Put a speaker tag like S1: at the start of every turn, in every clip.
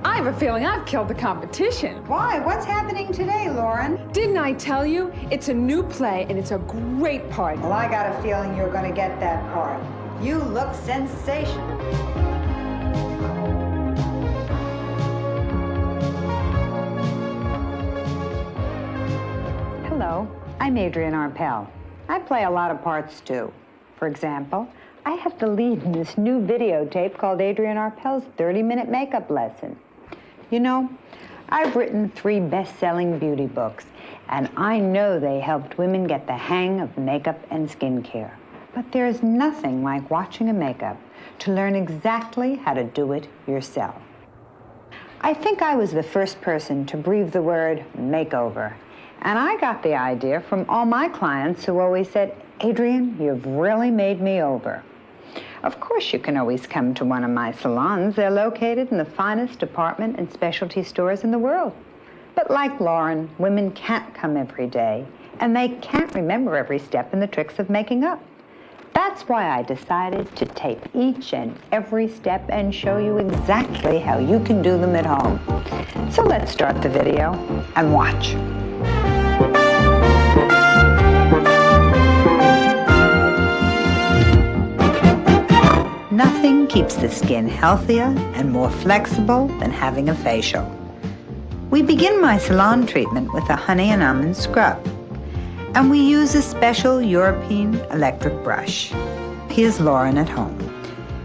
S1: I have a feeling I've killed the competition.
S2: Why? What's happening today, Lauren?
S1: Didn't I tell you? It's a new play, and it's a great part.
S2: Well, I got a feeling you're going to get that part. You look sensational. Hello, I'm Adrien Arpel. I play a lot of parts, too. For example, I have the lead in this new videotape called Adrien Arpel's 30-minute makeup lesson. You know, I've written 3 best-selling beauty books, and I know they helped women get the hang of makeup and skincare. But there's nothing like watching a makeup to learn exactly how to do it yourself. I think I was the first person to breathe the word makeover, and I got the idea from all my clients who always said, "Adrien, you've really made me over." Of course, you can always come to one of my salons. They're located in the finest department and specialty stores in the world. But like Lauren, women can't come every day, and they can't remember every step in the tricks of making up. That's why I decided to tape each and every step and show you exactly how you can do them at home. So let's start the video and watch. Nothing keeps the skin healthier and more flexible than having a facial. We begin my salon treatment with a honey and almond scrub, and we use a special European electric brush. Here's Lauren at home.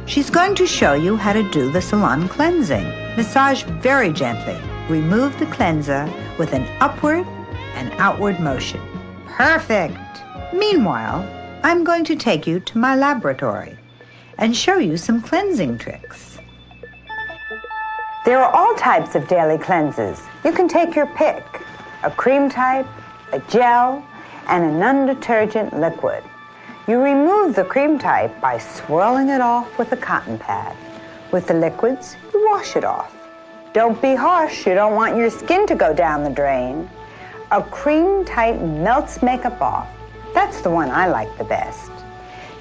S2: She's going to show you how to do the salon cleansing. Massage very gently. Remove the cleanser with an upward and outward motion. Perfect! Meanwhile, I'm going to take you to my laboratory and show you some cleansing tricks. There are all types of daily cleansers. You can take your pick, a cream type, a gel, and a non-detergent liquid. You remove the cream type by swirling it off with a cotton pad. With the liquids, you wash it off. Don't be harsh, you don't want your skin to go down the drain. A cream type melts makeup off. That's the one I like the best.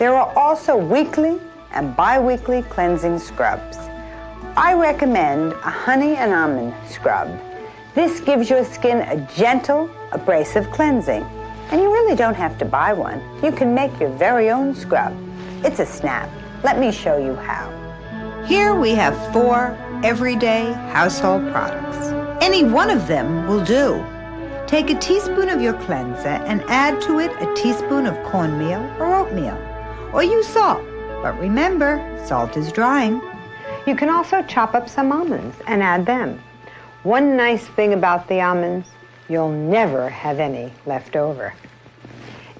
S2: There are also weekly and bi-weekly cleansing scrubs. I recommend a honey and almond scrub. This gives your skin a gentle, abrasive cleansing. And you really don't have to buy one. You can make your very own scrub. It's a snap. Let me show you how. Here we have 4 everyday household products. Any one of them will do. Take a teaspoon of your cleanser and add to it a teaspoon of cornmeal or oatmeal. Or use salt. But remember, salt is drying. You can also chop up some almonds and add them. One nice thing about the almonds, you'll never have any left over.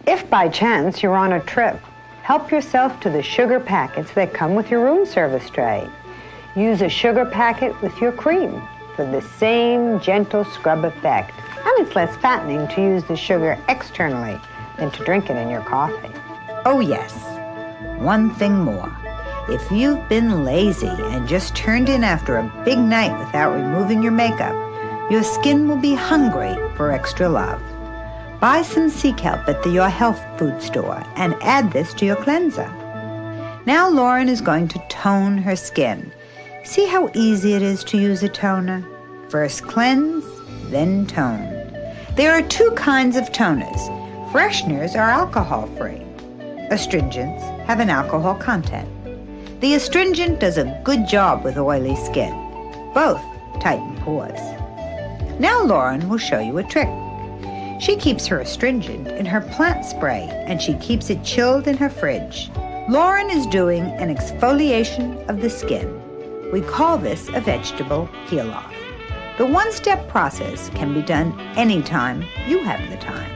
S2: If by chance you're on a trip, help yourself to the sugar packets that come with your room service tray. Use a sugar packet with your cream for the same gentle scrub effect. And it's less fattening to use the sugar externally than to drink it in your coffee. Oh yes. One thing more. If you've been lazy and just turned in after a big night without removing your makeup, your skin will be hungry for extra love. Buy some sea kelp at your health food store and add this to your cleanser. Now Lauren is going to tone her skin. See how easy it is to use a toner? First cleanse, then tone. There are 2 kinds of toners. Fresheners are alcohol-free. Astringents have an alcohol content. The astringent does a good job with oily skin. Both tighten pores. Now Lauren will show you a trick. She keeps her astringent in her plant spray and she keeps it chilled in her fridge. Lauren is doing an exfoliation of the skin. We call this a vegetable peel-off. The one-step process can be done anytime you have the time.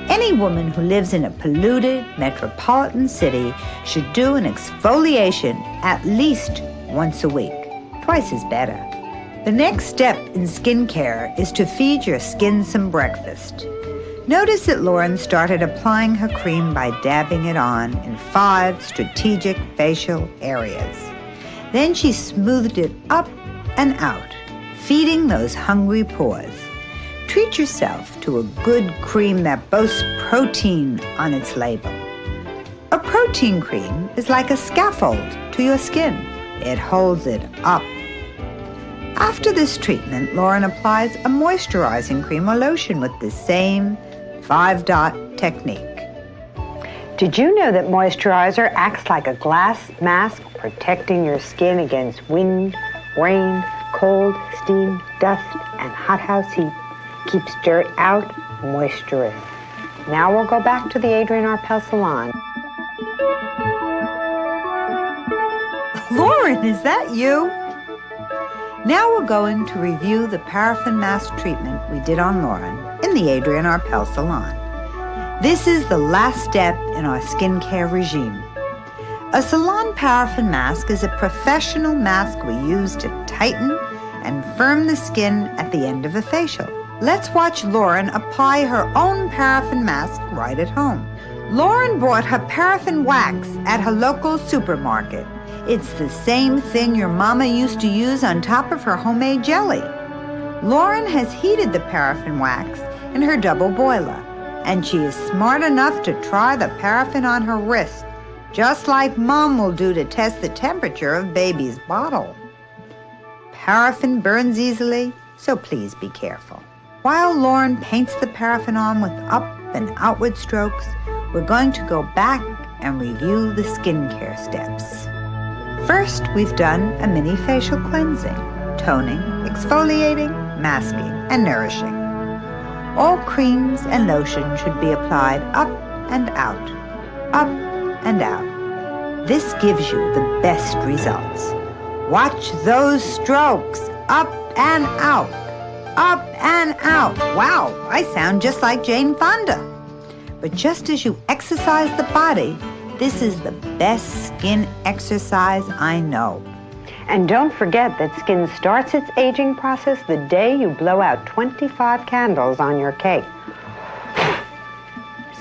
S2: Any woman who lives in a polluted metropolitan city should do an exfoliation at least once a week. Twice is better. The next step in skincare is to feed your skin some breakfast. Notice that Lauren started applying her cream by dabbing it on in 5 strategic facial areas. Then she smoothed it up and out, feeding those hungry pores. Treat yourself to a good cream that boasts protein on its label. A protein cream is like a scaffold to your skin. It holds it up. After this treatment, Lauren applies a moisturizing cream or lotion with the same 5-dot technique. Did you know that moisturizer acts like a glass mask, protecting your skin against wind, rain, cold, steam, dust, and hothouse heat? Keeps dirt out, moisture in. Now we'll go back to the Adrien Arpel salon. Lauren, is that you? Now we're going to review the paraffin mask treatment we did on Lauren in the Adrien Arpel salon. This is the last step in our skincare regime. A salon paraffin mask is a professional mask we use to tighten and firm the skin at the end of a facial. Let's watch Lauren apply her own paraffin mask right at home. Lauren bought her paraffin wax at her local supermarket. It's the same thing your mama used to use on top of her homemade jelly. Lauren has heated the paraffin wax in her double boiler, and she is smart enough to try the paraffin on her wrist, just like Mom will do to test the temperature of baby's bottle. Paraffin burns easily, so please be careful. While Lauren paints the paraffin on with up and outward strokes, we're going to go back and review the skincare steps. First, we've done a mini facial cleansing, toning, exfoliating, masking, and nourishing. All creams and lotions should be applied up and out, up and out. This gives you the best results. Watch those strokes, up and out, up and out. Wow, I sound just like Jane Fonda. But just as you exercise the body, this is the best skin exercise I know. And don't forget that skin starts its aging process the day you blow out 25 candles on your cake.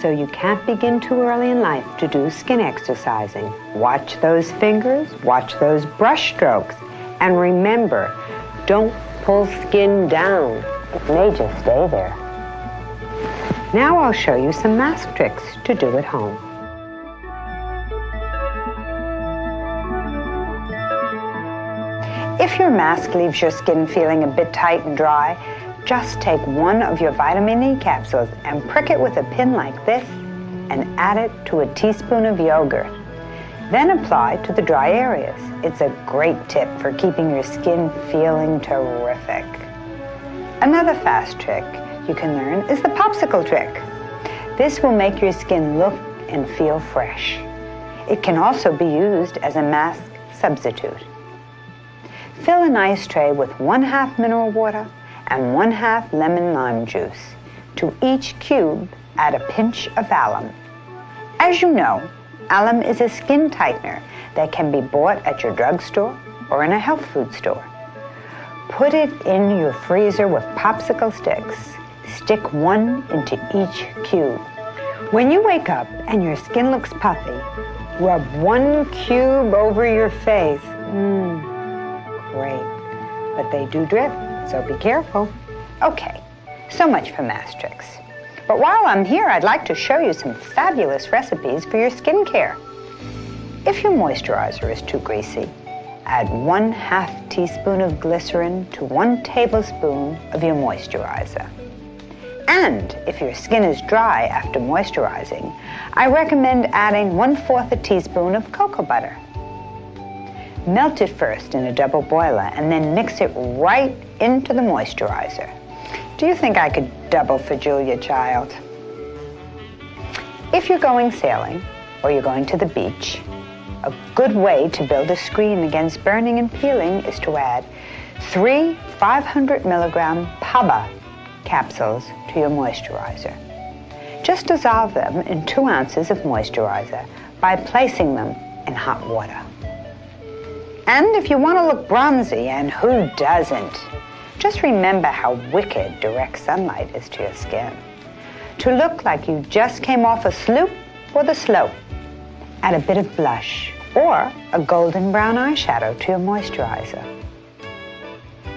S2: So you can't begin too early in life to do skin exercising. Watch those fingers, watch those brush strokes, and remember, don't pull skin down. It may just stay there. Now I'll show you some mask tricks to do at home. If your mask leaves your skin feeling a bit tight and dry, just take one of your vitamin E capsules and prick it with a pin like this and add it to a teaspoon of yogurt. Then apply to the dry areas. It's a great tip for keeping your skin feeling terrific. Another fast trick you can learn is the popsicle trick. This will make your skin look and feel fresh. It can also be used as a mask substitute. Fill an ice tray with 1/2 mineral water and 1/2 lemon lime juice. To each cube, add a pinch of alum. As you know, alum is a skin tightener that can be bought at your drugstore or in a health food store. Put it in your freezer with popsicle sticks. Stick one into each cube. When you wake up and your skin looks puffy, rub one cube over your face. Great. But they do drip, so be careful. Okay, so much for mask tricks. But while I'm here, I'd like to show you some fabulous recipes for your skincare. If your moisturizer is too greasy, add 1/2 teaspoon of glycerin to 1 tablespoon of your moisturizer. And if your skin is dry after moisturizing, I recommend adding 1/4 a teaspoon of cocoa butter. Melt it first in a double boiler and then mix it right into the moisturizer. Do you think I could double for Julia, child? If you're going sailing or you're going to the beach, a good way to build a screen against burning and peeling is to add 3 500 milligram PABA capsules to your moisturizer. Just dissolve them in 2 ounces of moisturizer by placing them in hot water. And if you want to look bronzy, and who doesn't, just remember how wicked direct sunlight is to your skin. To look like you just came off a sloop or the slope, add a bit of blush or a golden brown eyeshadow to your moisturizer.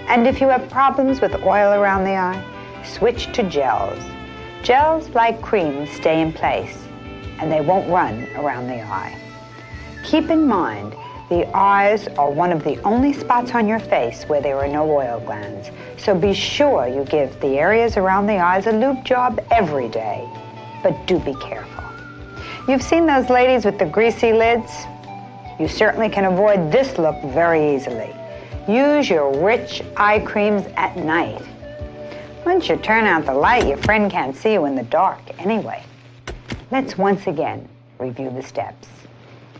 S2: And if you have problems with oil around the eye, switch to gels. Gels, like creams, stay in place and they won't run around the eye. Keep in mind The eyes are one of the only spots on your face where there are no oil glands, so be sure you give the areas around the eyes a lube job every day. But do be careful. You've seen those ladies with the greasy lids? You certainly can avoid this look very easily. Use your rich eye creams at night. Once you turn out the light, your friend can't see you in the dark anyway. Let's once again review the steps.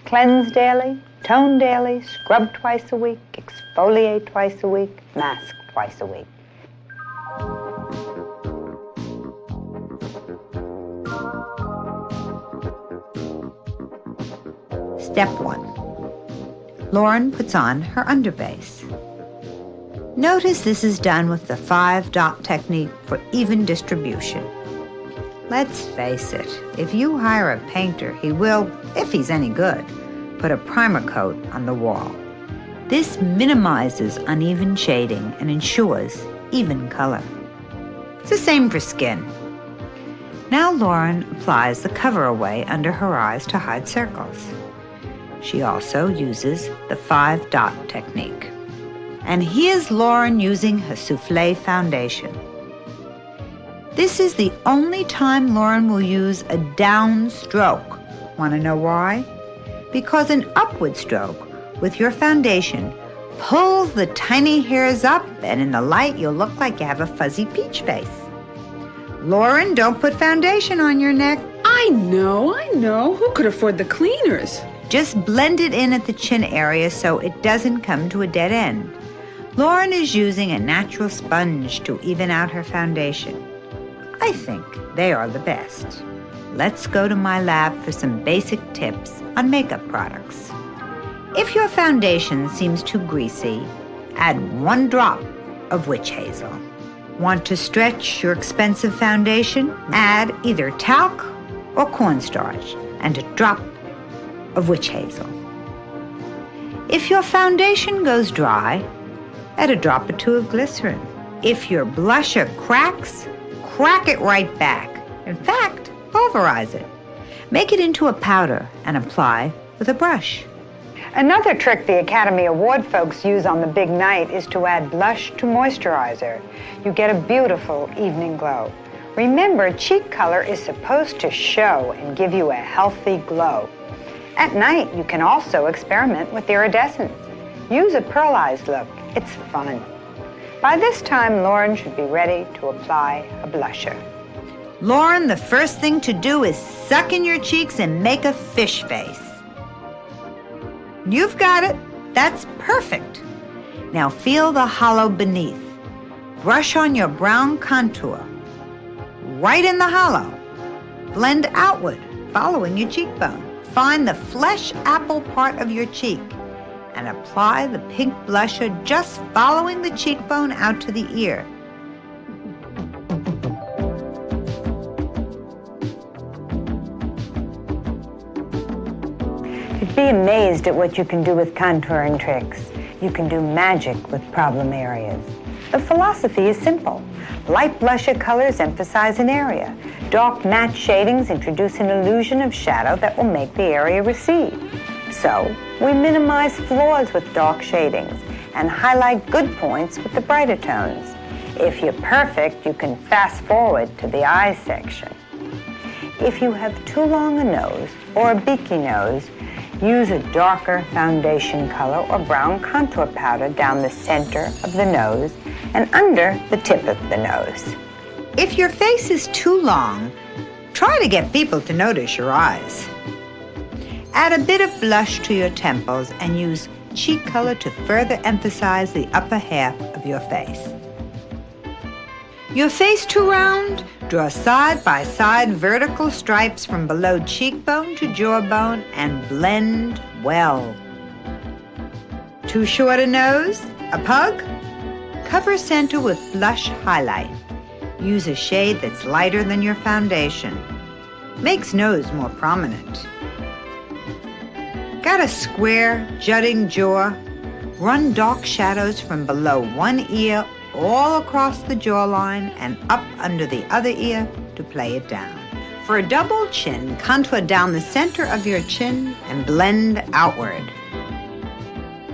S2: Cleanse daily, tone daily, scrub twice a week, exfoliate twice a week, mask twice a week.
S3: Step 1. Lauren puts on her underbase. Notice this is done with the 5-dot technique for even distribution. Let's face it, if you hire a painter, he will, if he's any good, put a primer coat on the wall. This minimizes uneven shading and ensures even color. It's the same for skin. Now Lauren applies the cover away under her eyes to hide circles. She also uses the 5-dot technique. And here's Lauren using her souffle foundation. This is the only time Lauren will use a down stroke. Want to know why? Because an upward stroke with your foundation pulls the tiny hairs up, and in the light you'll look like you have a fuzzy peach face. Lauren, don't put foundation on your neck.
S1: I know. Who could afford the cleaners?
S3: Just blend it in at the chin area so it doesn't come to a dead end. Lauren is using a natural sponge to even out her foundation. I think they are the best. Let's go to my lab for some basic tips on makeup products. If your foundation seems too greasy, add 1 drop of witch hazel. Want to stretch your expensive foundation? Add either talc or cornstarch and a drop of witch hazel. If your foundation goes dry, add a drop or 2 of glycerin. If your blusher cracks, crack it right back. In fact, pulverize it. Make it into a powder and apply with a brush.
S2: Another trick the Academy Award folks use on the big night is to add blush to moisturizer. You get a beautiful evening glow. Remember, cheek color is supposed to show and give you a healthy glow. At night, you can also experiment with iridescence. Use a pearlized look. It's fun. By this time, Lauren should be ready to apply a blusher.
S3: Lauren, the first thing to do is suck in your cheeks and make a fish face. You've got it. That's perfect. Now feel the hollow beneath. Brush on your brown contour. Right in the hollow. Blend outward, following your cheekbone. Find the flesh apple part of your cheek and apply the pink blusher just following the cheekbone out to the ear.
S2: You'd be amazed at what you can do with contouring tricks. You can do magic with problem areas. The philosophy is simple. Light blusher colors emphasize an area. Dark matte shadings introduce an illusion of shadow that will make the area recede. So, we minimize flaws with dark shadings and highlight good points with the brighter tones. If you're perfect, you can fast forward to the eyes section. If you have too long a nose or a beaky nose, use a darker foundation color or brown contour powder down the center of the nose and under the tip of the nose.
S3: If your face is too long, try to get people to notice your eyes. Add a bit of blush to your temples and use cheek color to further emphasize the upper half of your face. Your face too round? Draw side-by-side vertical stripes from below cheekbone to jawbone and blend well. Too short a nose? A pug? Cover center with blush highlight. Use a shade that's lighter than your foundation. Makes nose more prominent. Got a square, jutting jaw? Run dark shadows from below one ear all across the jawline and up under the other ear to play it down. For a double chin, contour down the center of your chin and blend outward.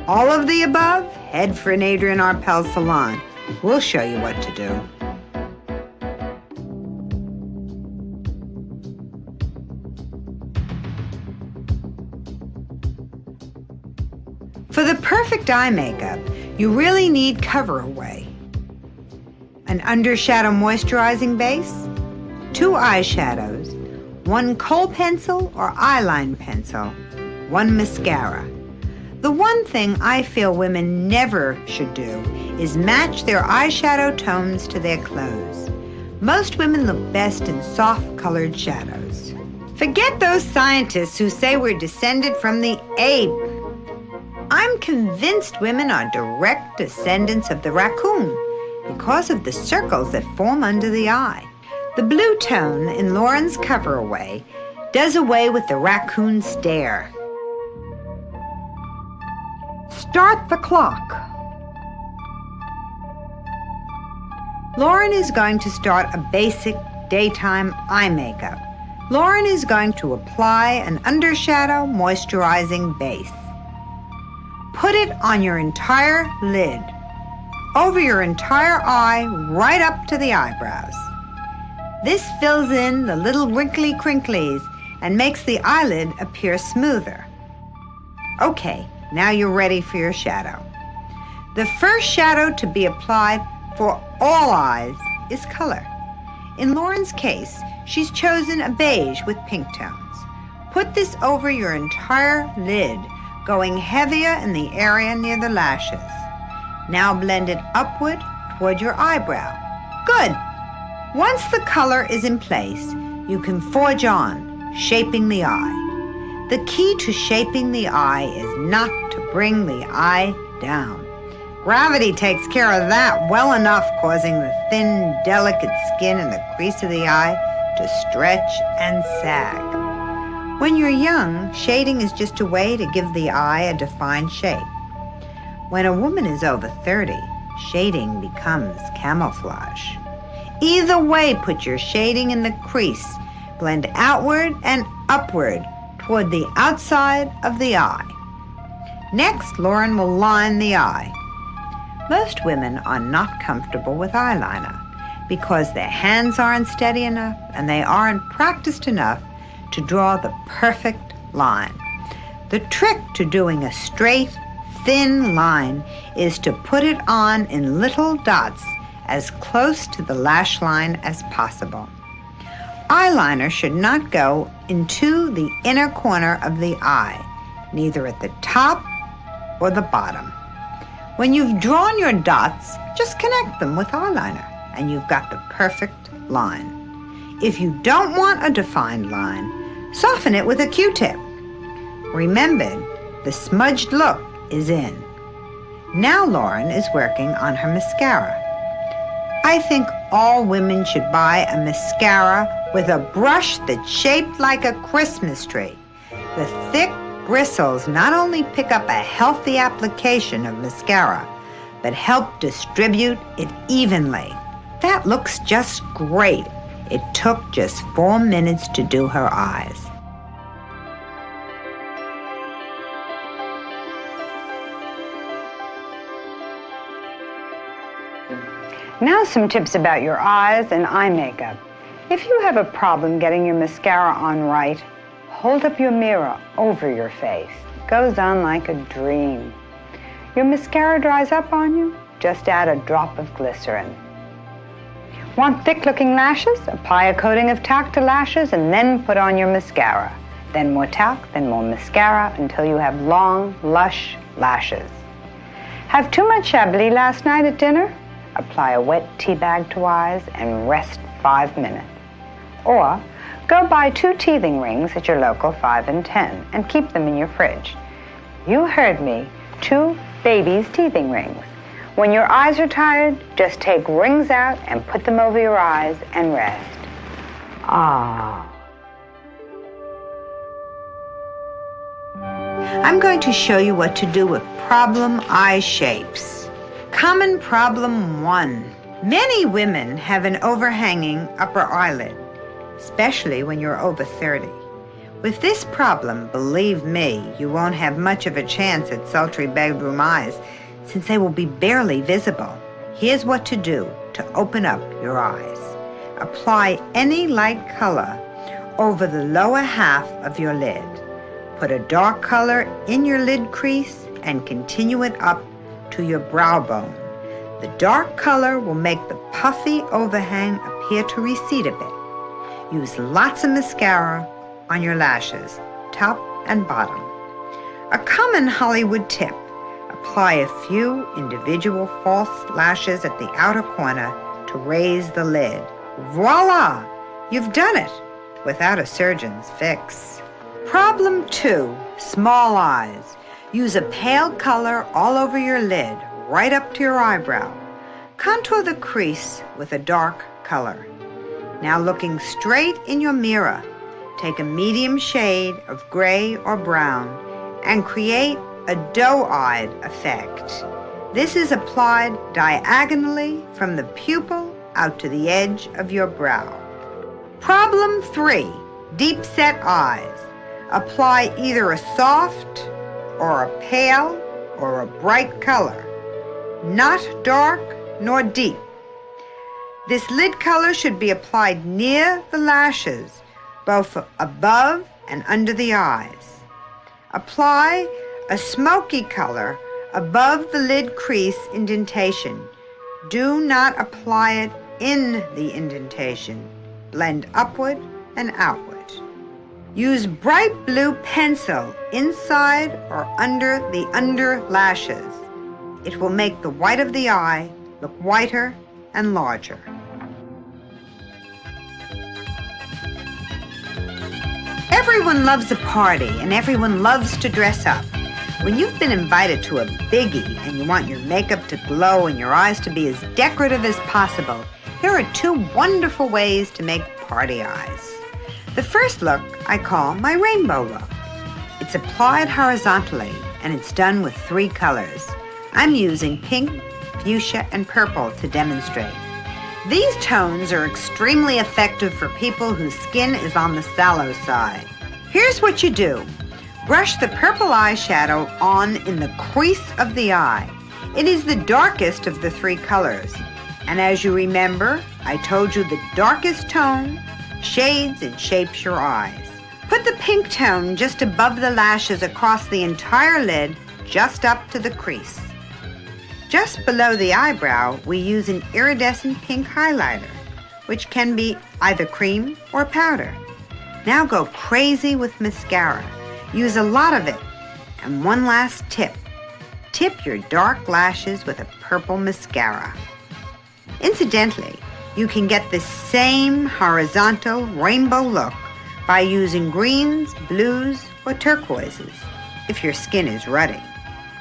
S3: All of the above? Head for an Adrien Arpel salon. We'll show you what to do. For the perfect eye makeup, you really need cover away. An undershadow moisturizing base, 2 eyeshadows, 1 kohl pencil or eyeline pencil, 1 mascara. The one thing I feel women never should do is match their eyeshadow tones to their clothes. Most women look best in soft-colored shadows. Forget those scientists who say we're descended from the ape. I'm convinced women are direct descendants of the raccoon because of the circles that form under the eye. The blue tone in Lauren's Cover Away does away with the raccoon stare. Start the clock. Lauren is going to start a basic daytime eye makeup. Lauren is going to apply an undershadow moisturizing base. Put it on your entire lid, over your entire eye, right up to the eyebrows. This fills in the little wrinkly crinklies and makes the eyelid appear smoother. Okay, now you're ready for your shadow. The first shadow to be applied for all eyes is color. In Lauren's case, she's chosen a beige with pink tones. Put this over your entire lid, going heavier in the area near the lashes. Now blend it upward toward your eyebrow. Good! Once the color is in place, you can forge on, shaping the eye. The key to shaping the eye is not to bring the eye down. Gravity takes care of that well enough, causing the thin, delicate skin in the crease of the eye to stretch and sag. When you're young, shading is just a way to give the eye a defined shape. When a woman is over 30, shading becomes camouflage. Either way, put your shading in the crease. Blend outward and upward toward the outside of the eye. Next, Lauren will line the eye. Most women are not comfortable with eyeliner because their hands aren't steady enough and they aren't practiced enough to draw the perfect line. The trick to doing a straight, thin line is to put it on in little dots as close to the lash line as possible. Eyeliner should not go into the inner corner of the eye, neither at the top or the bottom. When you've drawn your dots, just connect them with eyeliner and you've got the perfect line. If you don't want a defined line, soften it with a Q-tip. Remember, the smudged look is in. Now Lauren is working on her mascara. I think all women should buy a mascara with a brush that's shaped like a Christmas tree. The thick bristles not only pick up a healthy application of mascara, but help distribute it evenly. That looks just great. It took just 4 minutes to do her eyes.
S2: Now some tips about your eyes and eye makeup. If you have a problem getting your mascara on right, hold up your mirror over your face. It goes on like a dream. Your mascara dries up on you? Just add a drop of glycerin. Want thick-looking lashes? Apply a coating of talc to lashes and then put on your mascara. Then more talc, then more mascara until you have long, lush lashes. Have too much Chablis last night at dinner? Apply a wet tea bag to eyes and rest 5 minutes. Or go buy 2 teething rings at your local 5 and 10 and keep them in your fridge. You heard me, 2 baby's teething rings. When your eyes are tired, just take rings out and put them over your eyes and rest. Ah.
S3: I'm going to show you what to do with problem eye shapes. Common problem 1. Many women have an overhanging upper eyelid, especially when you're over 30. With this problem, believe me, you won't have much of a chance at sultry bedroom eyes since they will be barely visible. Here's what to do to open up your eyes. Apply any light color over the lower half of your lid. Put a dark color in your lid crease and continue it up to your brow bone. The dark color will make the puffy overhang appear to recede a bit. Use lots of mascara on your lashes, top and bottom. A common Hollywood tip: apply a few individual false lashes at the outer corner to raise the lid. Voila! You've done it without a surgeon's fix. Problem 2, small eyes. Use a pale color all over your lid, right up to your eyebrow. Contour the crease with a dark color. Now looking straight in your mirror, take a medium shade of gray or brown and create a doe-eyed effect. This is applied diagonally from the pupil out to the edge of your brow. Problem 3, deep set eyes. Apply either a soft or a pale or a bright color, not dark nor deep. This lid color should be applied near the lashes, both above and under the eyes. Apply a smoky color above the lid crease indentation. Do not apply it in the indentation. Blend upward and outward. Use bright blue pencil inside or under the under lashes. It will make the white of the eye look whiter and larger. Everyone loves a party and everyone loves to dress up. When you've been invited to a biggie and you want your makeup to glow and your eyes to be as decorative as possible, here are 2 wonderful ways to make party eyes. The first look I call my rainbow look. It's applied horizontally and it's done with 3 colors. I'm using pink, fuchsia, and purple to demonstrate. These tones are extremely effective for people whose skin is on the sallow side. Here's what you do. Brush the purple eyeshadow on in the crease of the eye. It is the darkest of the 3 colors. And as you remember, I told you the darkest tone shades and shapes your eyes. Put the pink tone just above the lashes across the entire lid, just up to the crease. Just below the eyebrow, we use an iridescent pink highlighter, which can be either cream or powder. Now go crazy with mascara. Use a lot of it. And one last tip. Tip your dark lashes with a purple mascara. Incidentally, you can get the same horizontal rainbow look by using greens, blues, or turquoises, if your skin is ruddy.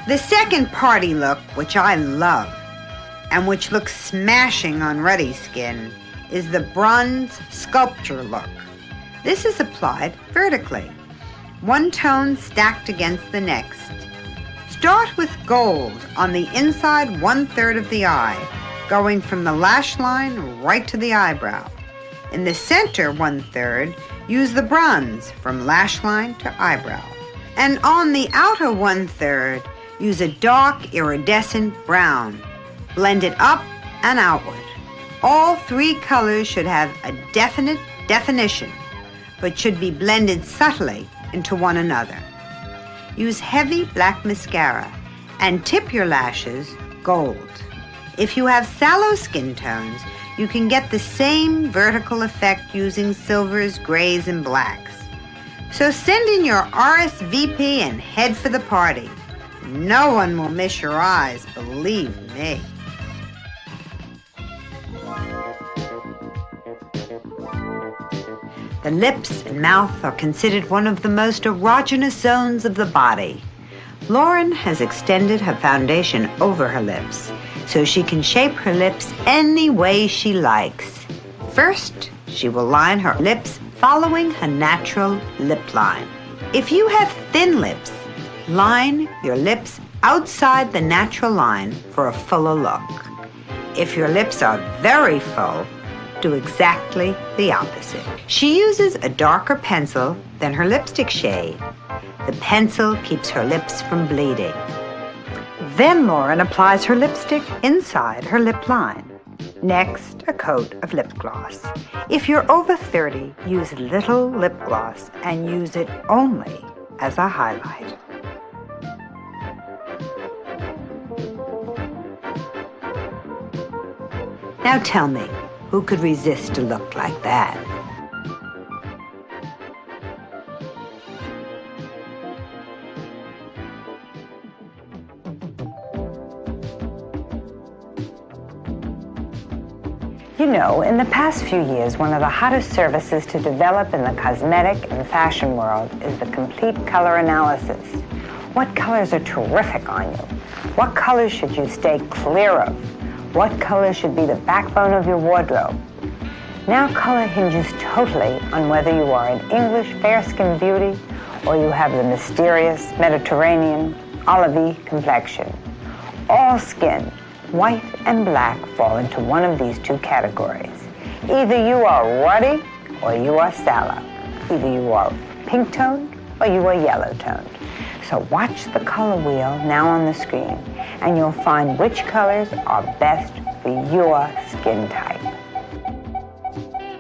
S3: The second party look, which I love, and which looks smashing on ruddy skin, is the bronze sculpture look. This is applied vertically, 1 tone stacked against the next. Start with gold on the inside 1/3 of the eye, going from the lash line right to the eyebrow. In the center 1/3, use the bronze from lash line to eyebrow. And on the outer 1/3, use a dark iridescent brown. Blend it up and outward. All 3 colors should have a definite definition, but should be blended subtly into one another. Use heavy black mascara and tip your lashes gold. If you have sallow skin tones, you can get the same vertical effect using silvers, grays, and blacks. So send in your RSVP and head for the party. No one will miss your eyes, believe me. The lips and mouth are considered one of the most erogenous zones of the body. Lauren has extended her foundation over her lips so she can shape her lips any way she likes. First, she will line her lips following her natural lip line. If you have thin lips, line your lips outside the natural line for a fuller look. If your lips are very full, do exactly the opposite. She uses a darker pencil than her lipstick shade. The pencil keeps her lips from bleeding. Then Lauren applies her lipstick inside her lip line. Next, a coat of lip gloss. If you're over 30, use little lip gloss and use it only as a highlight. Now tell me, who could resist a look like that?
S2: You know, in the past few years, one of the hottest services to develop in the cosmetic and fashion world is the complete color analysis. What colors are terrific on you? What colors should you stay clear of? What colors should be the backbone of your wardrobe? Now color hinges totally on whether you are an English fair-skinned beauty or you have the mysterious Mediterranean olivey complexion. All skin, white and black, fall into one of these two categories. Either you are ruddy or you are sallow. Either you are pink-toned or you are yellow-toned. So watch the color wheel now on the screen and you'll find which colors are best for your skin type.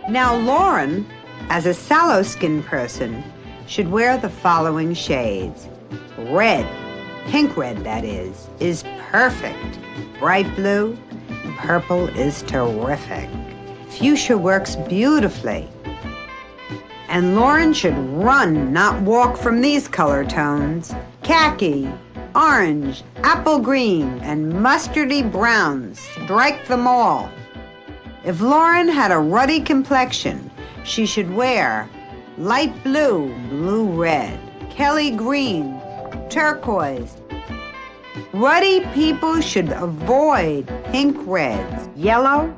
S3: Now Lauren, as a sallow skin person, should wear the following shades. Red, pink red that is perfect. Bright blue, purple is terrific. Fuchsia works beautifully. And Lauren should run, not walk from these color tones. Khaki, orange, apple green, and mustardy browns. Strike them all. If Lauren had a ruddy complexion, she should wear light blue, blue-red, Kelly green, turquoise. Ruddy people should avoid pink reds, yellow,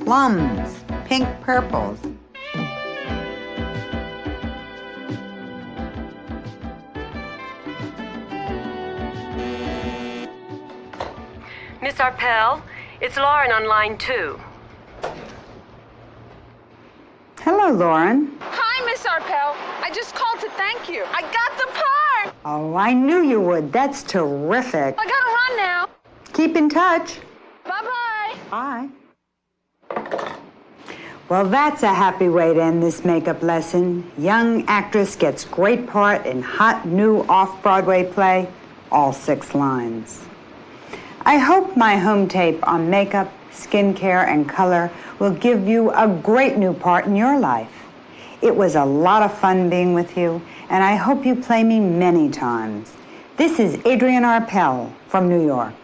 S3: plums, pink purples.
S4: Miss Arpel, it's Lauren on line 2.
S2: Hello, Lauren.
S1: Hi, Miss Arpel. I just called to thank you. I got the part.
S2: Oh, I knew you would. That's terrific.
S1: I gotta run now.
S2: Keep in touch.
S1: Bye-bye.
S2: Bye. Well, that's a happy way to end this makeup lesson. Young actress gets great part in hot new off-Broadway play, all 6 lines. I hope my home tape on makeup, skincare, and color will give you a great new part in your life. It was a lot of fun being with you, and I hope you play me many times. This is Adrien Arpel from New York.